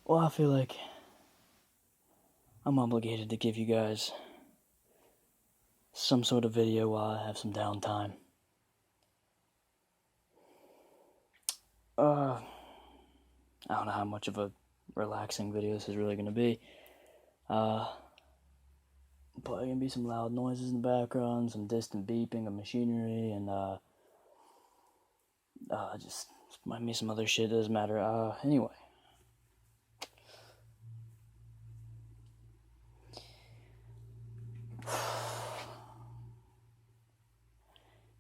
Well, I feel like I'm obligated to give you guys some sort of video while I have some downtime. I don't know how much of a relaxing video this is really going to be. Probably going to be some loud noises in the background, some distant beeping of machinery, and just might be some other shit, doesn't matter. Anyway.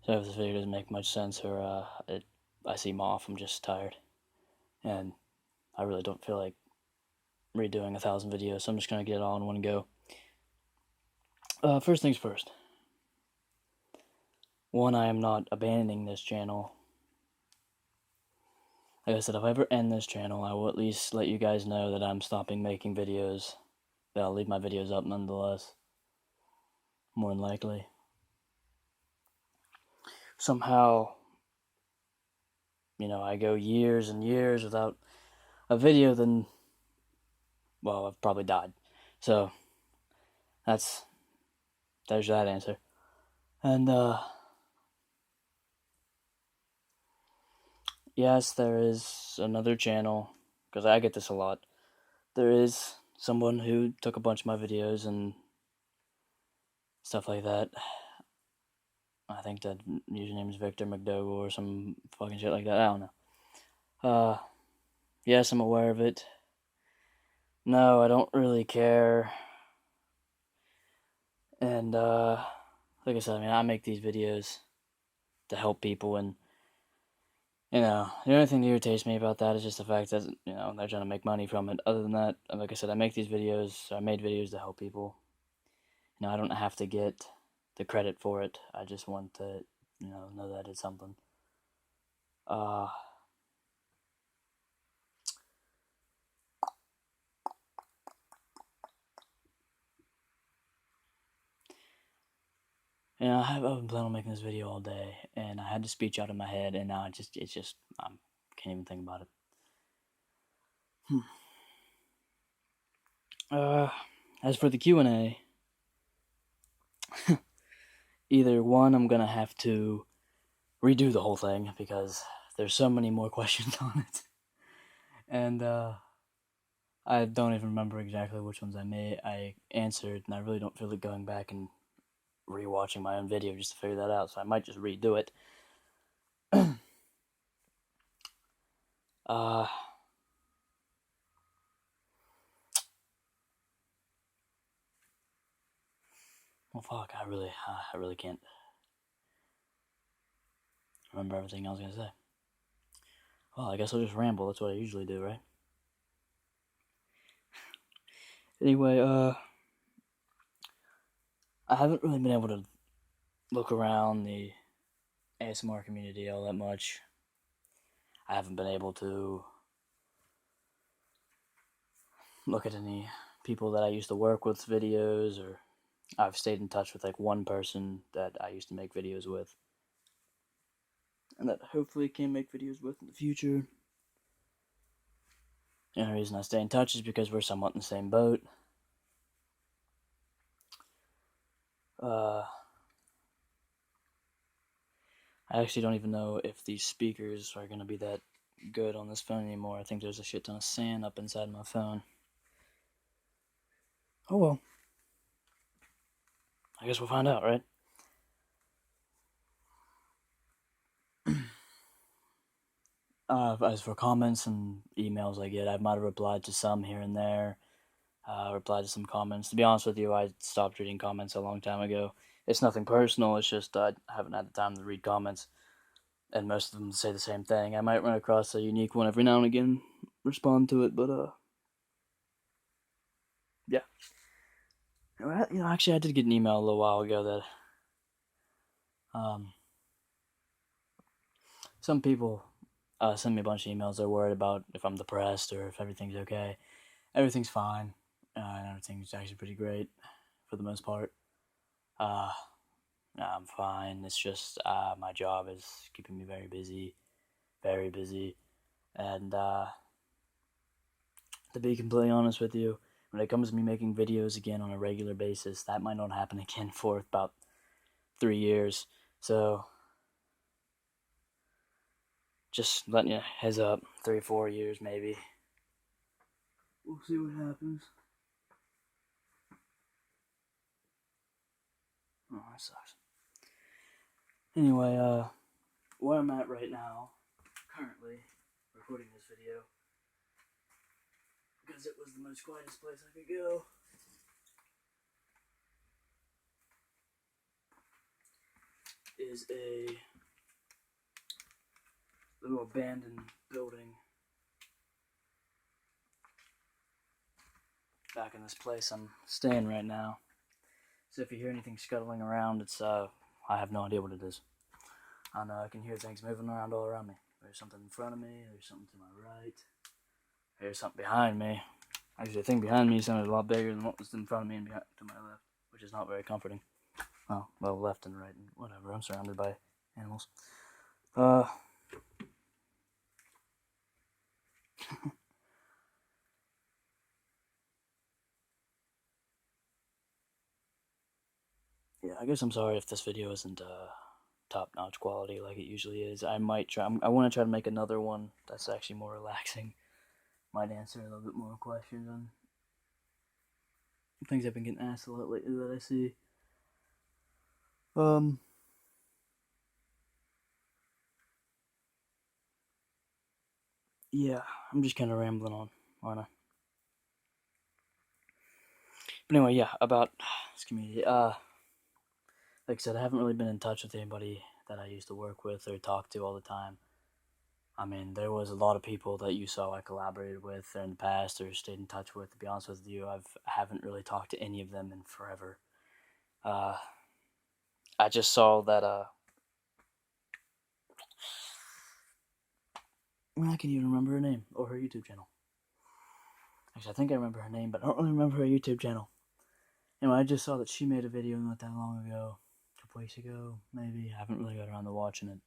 So if this video doesn't make much sense or I seem off, I'm just tired. And I really don't feel like redoing 1,000 videos, so I'm just going to get it all in one go. First things first. One, I am not abandoning this channel. Like I said, if I ever end this channel, I will at least let you guys know that I'm stopping making videos. But I'll leave my videos up nonetheless. More than likely. Somehow, I go years and years without a video, then, well, I've probably died. So, there's that answer. And, yes, there is another channel, because I get this a lot. There is someone who took a bunch of my videos and stuff like that. I think that username is Victor McDougall or some fucking shit like that. I don't know. Yes, I'm aware of it. No, I don't really care. And, like I said, I make these videos to help people, and, the only thing that irritates me about that is just the fact that, they're trying to make money from it. Other than that, like I said, I made videos to help people. I don't have to get the credit for it. I just want to, know that I did something. I've been planning on making this video all day, and I had the speech out in my head, and now I can't even think about it. As for the Q&A, either one, I'm gonna have to redo the whole thing because there's so many more questions on it, and I don't even remember exactly which ones I answered, and I really don't feel like going back and rewatching my own video just to figure that out. So I might just redo it. Well, fuck, I really can't remember everything I was gonna say. Well, I guess I'll just ramble. That's what I usually do, right? Anyway, I haven't really been able to look around the ASMR community all that much. I haven't been able to look at any people that I used to work with videos, or I've stayed in touch with like one person that I used to make videos with, and that hopefully can make videos with in the future. The only reason I stay in touch is because we're somewhat in the same boat. I actually don't even know if these speakers are going to be that good on this phone anymore. I think there's a shit ton of sand up inside my phone. Oh well. I guess we'll find out, right? As for comments and emails I get, I might have replied to some here and there. Replied to some comments. To be honest with you, I stopped reading comments a long time ago. It's nothing personal, it's just I haven't had the time to read comments. And most of them say the same thing. I might run across a unique one every now and again, respond to it, but yeah. Actually, I did get an email a little while ago that some people send me a bunch of emails. They're worried about if I'm depressed or if everything's okay. Everything's fine, and everything's actually pretty great for the most part. I'm fine. It's just my job is keeping me very busy, and to be completely honest with you, when it comes to me making videos again on a regular basis, that might not happen again for about 3 years. So, just letting you heads up, 3-4 years maybe. We'll see what happens. Oh, that sucks. Anyway, where I'm at right now, currently recording this video, because it was the most quietest place I could go, is a little abandoned building back in this place I'm staying right now. So if you hear anything scuttling around, it's I have no idea what it is. I know I can hear things moving around all around me. There's something in front of me, there's something to my right, there's something behind me. Actually, the thing behind me sounded a lot bigger than what was in front of me and behind, to my left, which is not very comforting. Oh, well, left and right and whatever. I'm surrounded by animals. Yeah, I guess I'm sorry if this video isn't top-notch quality like it usually is. I might try. I want to try to make another one that's actually more relaxing. Might answer a little bit more questions on things I've been getting asked a lot lately that I see. Yeah, I'm just kind of rambling on, aren't I? But anyway, yeah, about this community. Like I said, I haven't really been in touch with anybody that I used to work with or talk to all the time. I mean, there was a lot of people that you saw I collaborated with in the past or stayed in touch with. To be honest with you, I haven't really talked to any of them in forever. I just saw that. I can't even remember her name or her YouTube channel. Actually, I think I remember her name, but I don't really remember her YouTube channel. Anyway, I just saw that she made a video not that long ago, a couple weeks ago, maybe. I haven't really got around to watching it.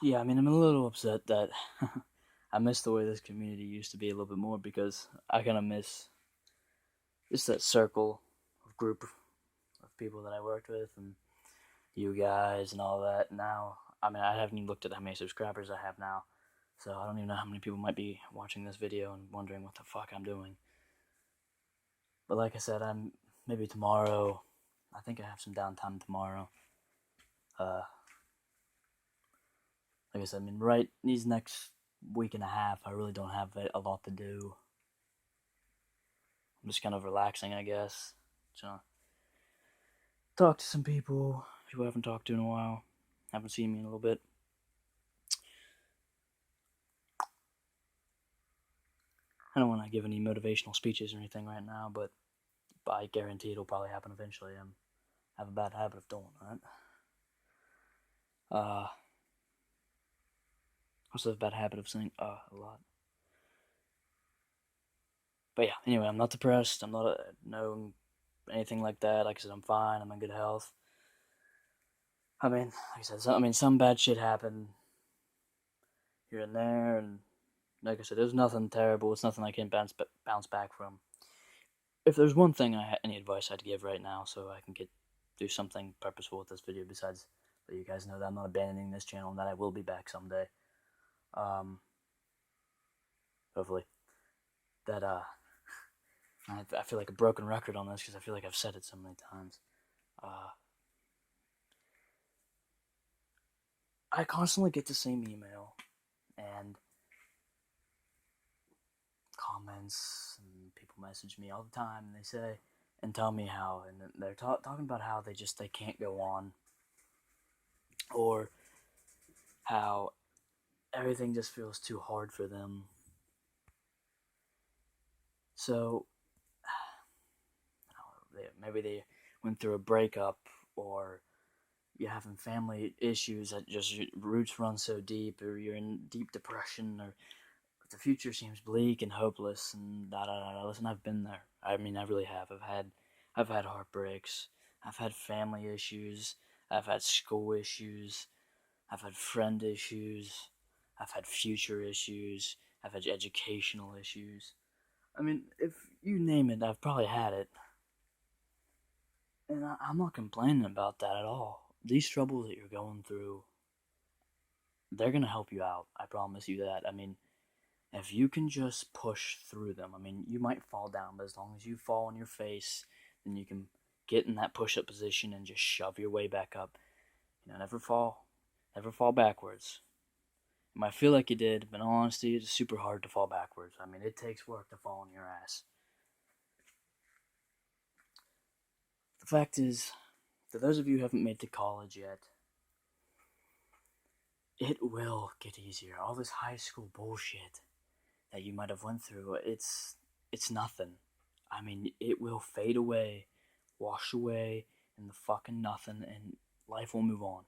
Yeah, I mean, I'm a little upset that I miss the way this community used to be a little bit more, because I kind of miss just that circle of group of people that I worked with and you guys and all that. Now, I mean, I haven't even looked at how many subscribers I have now, so I don't even know how many people might be watching this video and wondering what the fuck I'm doing. But like I said, maybe tomorrow. I think I have some downtime tomorrow. Like I said, I mean, right these next week and a half, I really don't have a lot to do. I'm just kind of relaxing, I guess. So, talk to some people who I haven't talked to in a while. Haven't seen me in a little bit. I don't want to give any motivational speeches or anything right now, but I guarantee it'll probably happen eventually. I have a bad habit of doing that. Also have a bad habit of saying a lot. But yeah, anyway, I'm not depressed. I'm not no anything like that. Like I said, I'm fine. I'm in good health. I mean, like I said, some bad shit happened here and there, and like I said, there's nothing terrible. It's nothing I can't bounce back from. If there's one thing any advice I'd give right now, so I can do something purposeful with this video, besides let you guys know that I'm not abandoning this channel and that I will be back someday. Hopefully, that I feel like a broken record on this because I feel like I've said it so many times. I constantly get the same email and comments, and people message me all the time, and they say and tell me how, and they're talking about how they can't go on, or how everything just feels too hard for them. So maybe they went through a breakup, or you're having family issues that just your roots run so deep, or you're in deep depression, or the future seems bleak and hopeless, and da da da. Listen, I've been there. I mean, I really have. I've had heartbreaks. I've had family issues. I've had school issues. I've had friend issues. I've had future issues. I've had educational issues. I mean, if you name it, I've probably had it. And I'm not complaining about that at all. These troubles that you're going through, they're going to help you out. I promise you that. I mean, if you can just push through them, I mean, you might fall down, but as long as you fall on your face, then you can get in that push up position and just shove your way back up. Never fall backwards. You might feel like you did, but in all honesty, it's super hard to fall backwards. I mean, it takes work to fall on your ass. The fact is, for those of you who haven't made it to college yet, it will get easier. All this high school bullshit that you might have went through, it's nothing. I mean, it will fade away, wash away in the fucking nothing, and life will move on.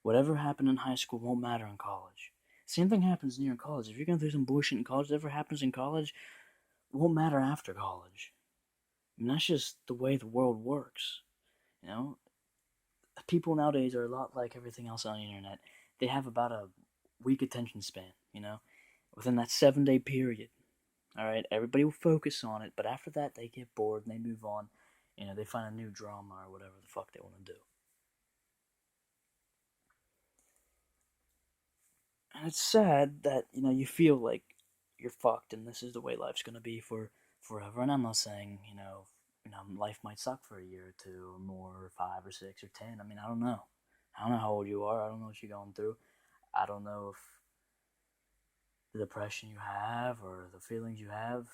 Whatever happened in high school won't matter in college. Same thing happens near college. If you're going through some bullshit in college, whatever happens in college won't matter after college. I mean, that's just the way the world works. You know, people nowadays are a lot like everything else on the internet. They have about a week attention span, within that 7-day period. All right, everybody will focus on it, but after that, they get bored and they move on. They find a new drama or whatever the fuck they want to do. And it's sad that, you feel like you're fucked and this is the way life's going to be for forever. And I'm not saying, life might suck for a year or two or more or 5 or 6 or 10. I mean, I don't know. I don't know how old you are. I don't know what you're going through. I don't know if the depression you have or the feelings you have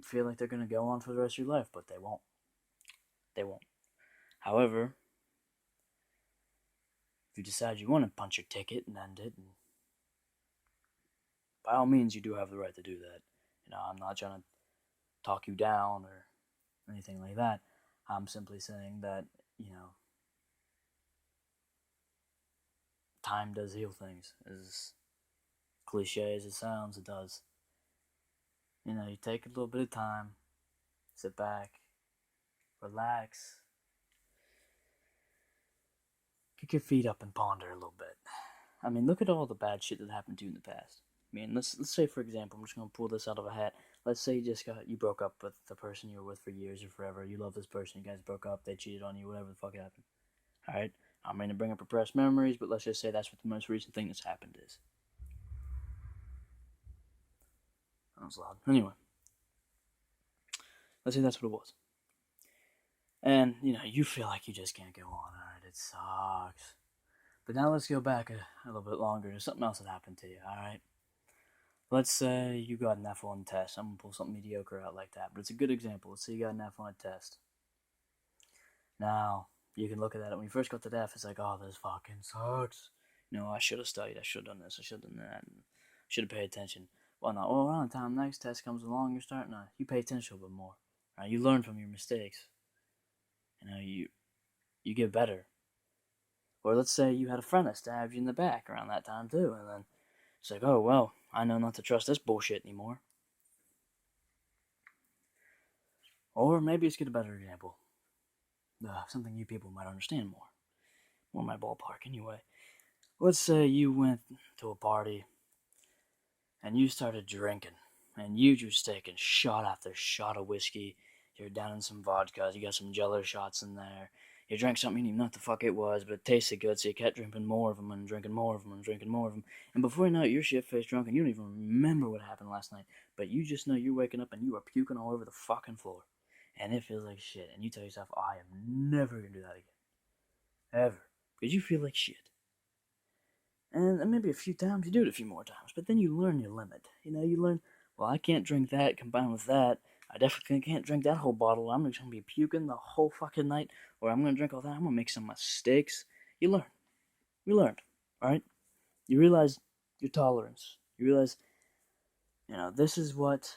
feel like they're going to go on for the rest of your life, but they won't. They won't. However, if you decide you want to punch your ticket and end it, and by all means, you do have the right to do that. I'm not trying to talk you down or anything like that. I'm simply saying that, time does heal things. As cliche as it sounds, it does. You take a little bit of time, sit back, relax, kick your feet up and ponder a little bit. I mean, look at all the bad shit that happened to you in the past. I mean, let's say, for example, I'm just gonna pull this out of a hat. Let's say you broke up with the person you were with for years or forever. You love this person, you guys broke up, they cheated on you, whatever the fuck happened. Alright? I'm going to bring up repressed memories, but let's just say that's what the most recent thing that's happened is. That was loud. Anyway. Let's say that's what it was. And, you feel like you just can't go on. Alright, it sucks. But now let's go back a little bit longer to something else that happened to you, alright? Let's say you got an F on test. I'm going to pull something mediocre out like that, but it's a good example. Let's say you got an F on a test. Now, you can look at that. When you first got to the F, it's like, oh, this fucking sucks. I should have studied. I should have done this. I should have done that. Should have paid attention. Well, no. Well, around the time the next test comes along, you're starting to, you pay attention a little bit more. Right? You learn from your mistakes. You get better. Or let's say you had a friend that stabbed you in the back around that time too, and then it's like, oh, well, I know not to trust this bullshit anymore. Or maybe let's get a better example. Something you people might understand more. More my ballpark, anyway. Let's say you went to a party and you started drinking, and you just taking shot after shot of whiskey. You're down in some vodka, you got some Jello shots in there. You drank something, you didn't even know what the fuck it was, but it tasted good, so you kept drinking more of them and drinking more of them and drinking more of them. And before you know it, you're shit-faced drunk and you don't even remember what happened last night. But you just know you're waking up and you are puking all over the fucking floor. And it feels like shit. And you tell yourself, I am never going to do that again. Ever. Because you feel like shit. And maybe a few times, you do it a few more times. But then you learn your limit. You learn, well, I can't drink that combined with that. I definitely can't drink that whole bottle. I'm just going to be puking the whole fucking night. Or I'm going to drink all that. I'm going to make some mistakes. You learn. You learned. Alright? You realize your tolerance. You realize, this is what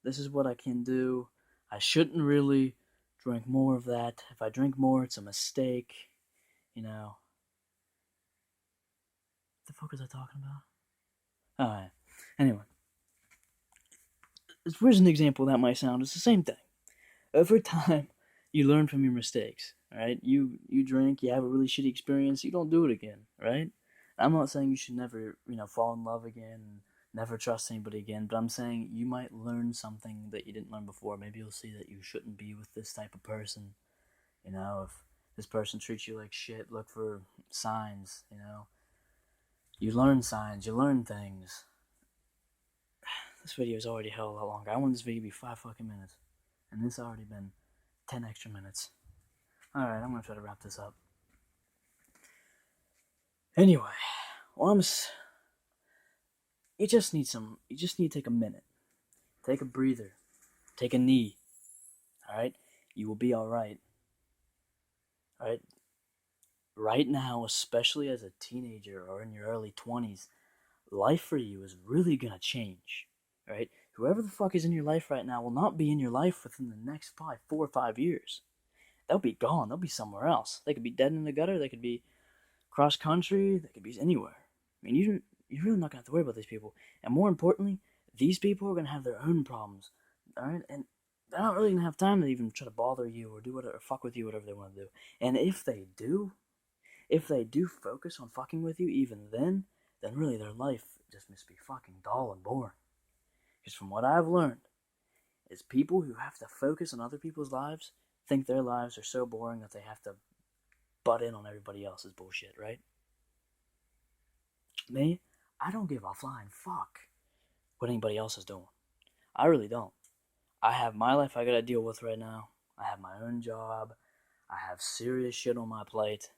I can do. I shouldn't really drink more of that. If I drink more, it's a mistake. What the fuck was I talking about? Alright. Anyway. Here's an example that might sound. It's the same thing. Every time you learn from your mistakes, right? You drink, you have a really shitty experience, you don't do it again, right? I'm not saying you should never, fall in love again, never trust anybody again, but I'm saying you might learn something that you didn't learn before. Maybe you'll see that you shouldn't be with this type of person. If this person treats you like shit, look for signs, You learn signs, you learn things. This video is already hell a lot longer. I want this video to be 5 fucking minutes. And this already been 10 extra minutes. Alright, I'm gonna try to wrap this up. Anyway, you just need to take a minute. Take a breather. Take a knee. Alright? You will be alright. Alright? Right now, especially as a teenager or in your early 20s, life for you is really gonna change. Right? Whoever the fuck is in your life right now will not be in your life within the next 4 or 5 years. They'll be gone. They'll be somewhere else. They could be dead in the gutter. They could be cross country. They could be anywhere. I mean, you're really not gonna have to worry about these people. And more importantly, these people are gonna have their own problems. All right, and they're not really gonna have time to even try to bother you or do whatever, or fuck with you, whatever they want to do. And if they do focus on fucking with you, even then really their life just must be fucking dull and boring. Because from what I've learned, is people who have to focus on other people's lives think their lives are so boring that they have to butt in on everybody else's bullshit, right? Me, I don't give a flying fuck what anybody else is doing. I really don't. I have my life I gotta deal with right now. I have my own job. I have serious shit on my plate.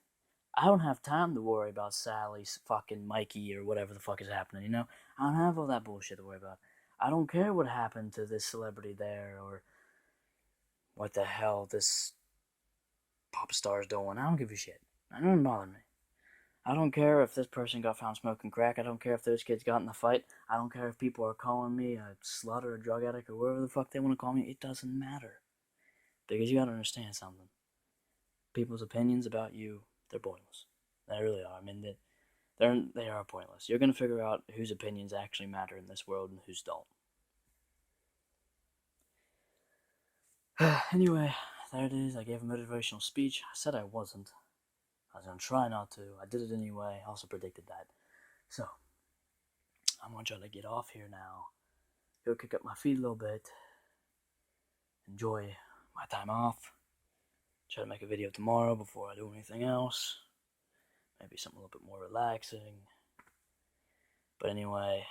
I don't have time to worry about Sally, fucking Mikey, or whatever the fuck is happening, I don't have all that bullshit to worry about. I don't care what happened to this celebrity there, or what the hell this pop star's doing. I don't give a shit. It doesn't bother me. I don't care if this person got found smoking crack. I don't care if those kids got in a fight. I don't care if people are calling me a slut or a drug addict or whatever the fuck they want to call me. It doesn't matter. Because you gotta understand something. People's opinions about you, they're pointless. They really are. I mean, they are pointless. You're gonna figure out whose opinions actually matter in this world and whose don't. Anyway, there it is. I gave a motivational speech. I said I wasn't. I was gonna try not to. I did it anyway. I also predicted that. So, I'm gonna try to get off here now. Go kick up my feet a little bit. Enjoy my time off. Try to make a video tomorrow before I do anything else. Maybe something a little bit more relaxing. But anyway,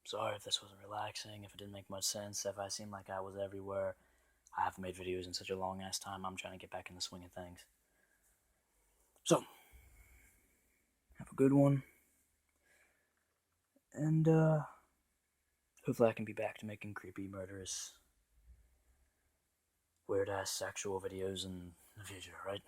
sorry if this wasn't relaxing, if it didn't make much sense, if I seemed like I was everywhere. I haven't made videos in such a long ass time. I'm trying to get back in the swing of things. So, have a good one. And, hopefully I can be back to making creepy, murderous, weird ass sexual videos in the future, right?